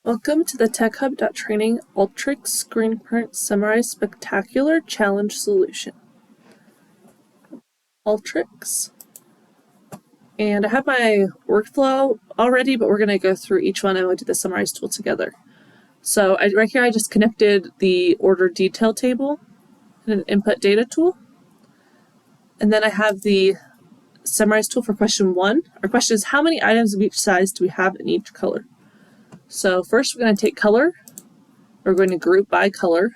Welcome to the TechHub.training Alteryx ScreenPrint Summarize Spectacular Challenge Solution. Alteryx. And I have my workflow already, but we're going to go through each one and we'll do the summarize tool together. So right here I just connected the order detail table and an input data tool. And then I have the summarize tool for question 1. Our question is, how many items of each size do we have in each color? So first we're going to take color. We're going to group by color.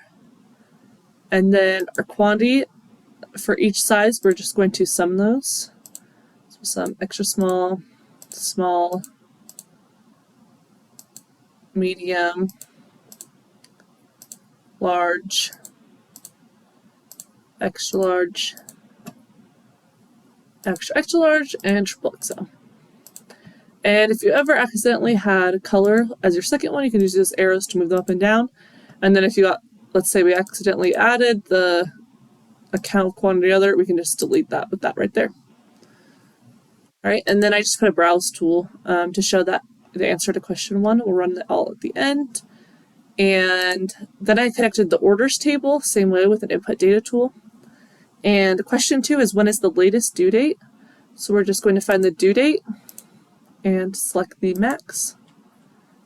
And then our quantity for each size, we're just going to sum those. So some extra small, small, medium, large, extra large, extra large, and triple XL. And if you ever accidentally had color as your second one, you can use those arrows to move them up and down. And then if you got, let's say we accidentally added the account quantity other, we can just delete that with that right there. All right, and then I just put a browse tool to show that the answer to question 1. We'll run it all at the end. And then I connected the orders table, same way with an input data tool. And question 2 is, when is the latest due date? So we're just going to find the due date and select the max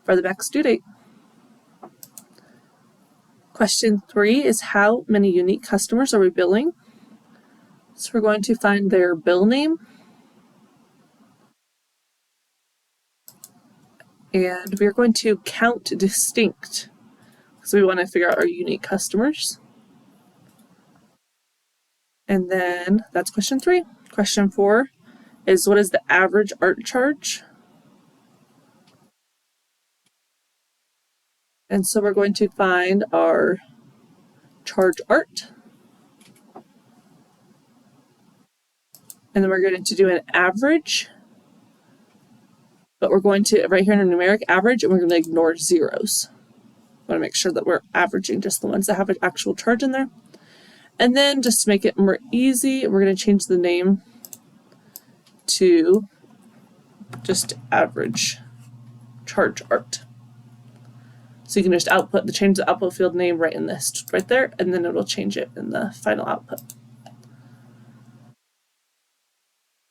for the max due date. Question 3 is, how many unique customers are we billing? So we're going to find their bill name. And we're going to count distinct, because we want to figure out our unique customers. And then that's question 3. Question 4 is, what is the average art charge? And so we're going to find our charge art. And then we're going to do an average. But we're going to, right here in a numeric average, and we're going to ignore zeros. We want to make sure that we're averaging just the ones that have an actual charge in there. And then just to make it more easy, we're going to change the name to just average charge art. So you can just change the output field name right in this, right there, and then it'll change it in the final output.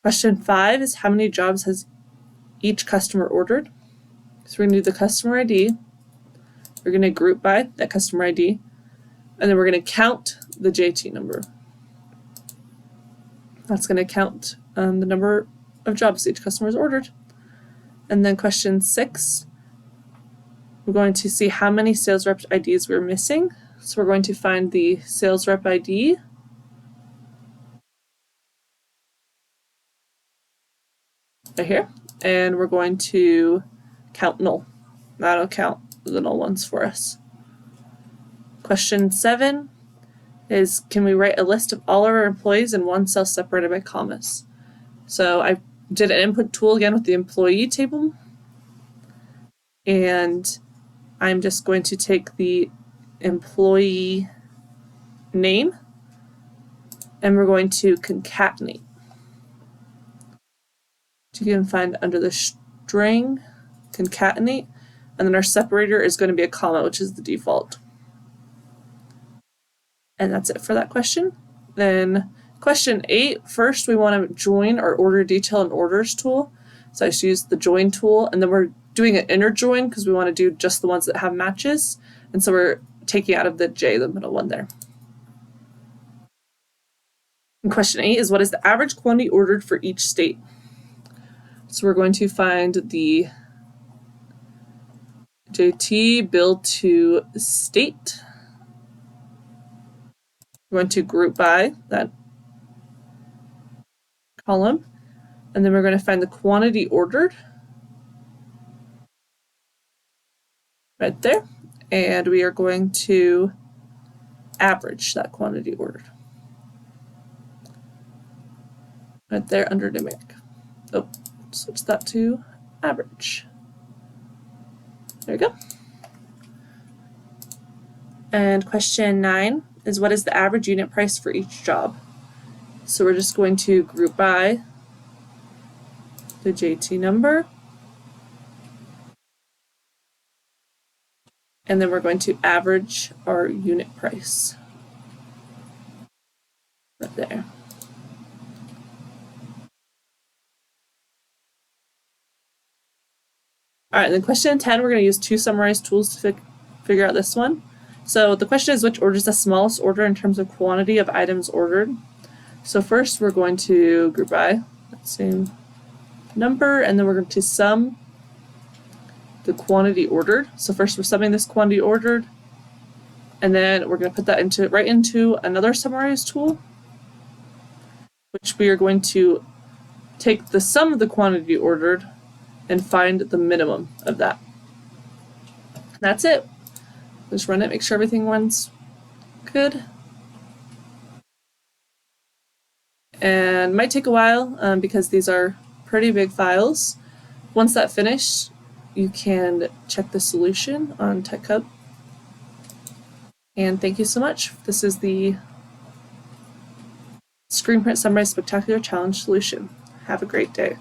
Question 5 is, how many jobs has each customer ordered? So we're going to do the customer ID. We're going to group by that customer ID, and then we're going to count the JT number. That's going to count the number of jobs each customer has ordered. And then question 6, we're going to see how many sales rep IDs we're missing. So we're going to find the sales rep ID. Right here. And we're going to count null. That'll count the null ones for us. Question 7 is, can we write a list of all our employees in one cell separated by commas? So I did an input tool again with the employee table. And I'm just going to take the employee name and we're going to concatenate. You can find under the string, concatenate, and then our separator is going to be a comma, which is the default. And that's it for that question. Then question 8, first we want to join our order detail and orders tool. So I just use the join tool, and then we're doing an inner join because we want to do just the ones that have matches. And so we're taking out of the J, the middle one there. And question 8 is, what is the average quantity ordered for each state? So we're going to find the JT bill to state. We're going to group by that column, and then we're going to find the quantity ordered right there, and we are going to average that quantity ordered right there under numeric. Oh, switch that to average. There we go. And question 9 is, what is the average unit price for each job? So we're just going to group by the JT number and then we're going to average our unit price right there. All right, then question 10, we're going to use two summarize tools to figure out this one. So the question is, which order is the smallest order in terms of quantity of items ordered? So first we're going to group by that same number, and then we're going to sum the quantity ordered. So first we're summing this quantity ordered, and then we're going to put that right into another summarize tool, which we are going to take the sum of the quantity ordered and find the minimum of that. That's it. Just run it, make sure everything runs good. And might take a while because these are pretty big files. Once that's finished, you can check the solution on TechHub. And thank you so much. This is the ScreenPrint Summarize Spectacular Challenge solution. Have a great day.